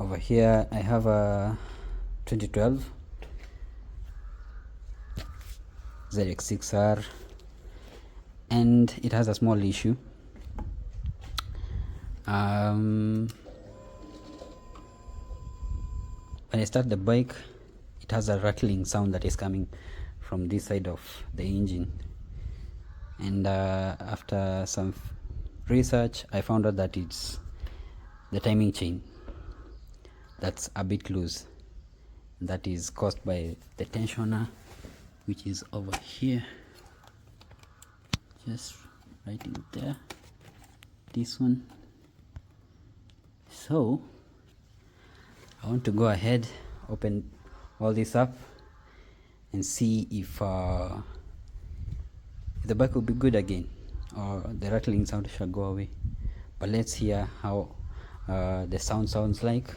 Over here I have a 2012 ZX6R, and it has a small issue. When I start the bike, it has a rattling sound that is coming from this side of the engine, and after some research I found out that it's the timing chain that's a bit loose. That is caused by the tensioner, which is over here, just right in there, this one. So I want to go ahead, open all this up and see if the bike will be good again, or the rattling sound shall go away. But let's hear how the sound sounds like.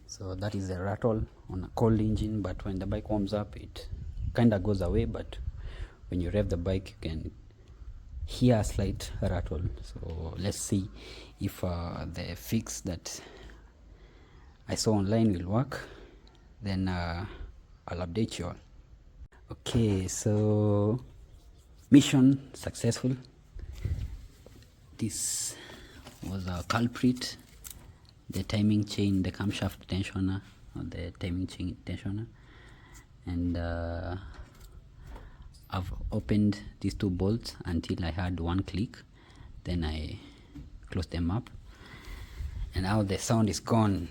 So that is a rattle on a cold engine, but when the bike warms up it kind of goes away, but when you rev the bike you can hear a slight rattle. So let's see if the fix that I saw online will work, then I'll update you all. Okay, so mission successful. This was a culprit, the timing chain, the camshaft tensioner, or the timing chain tensioner. And I've opened these two bolts until I had one click, then I closed them up, and now the sound is gone.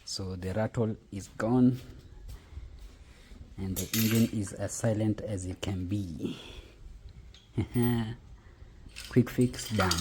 So the rattle is gone and the engine is as silent as it can be. Quick fix done.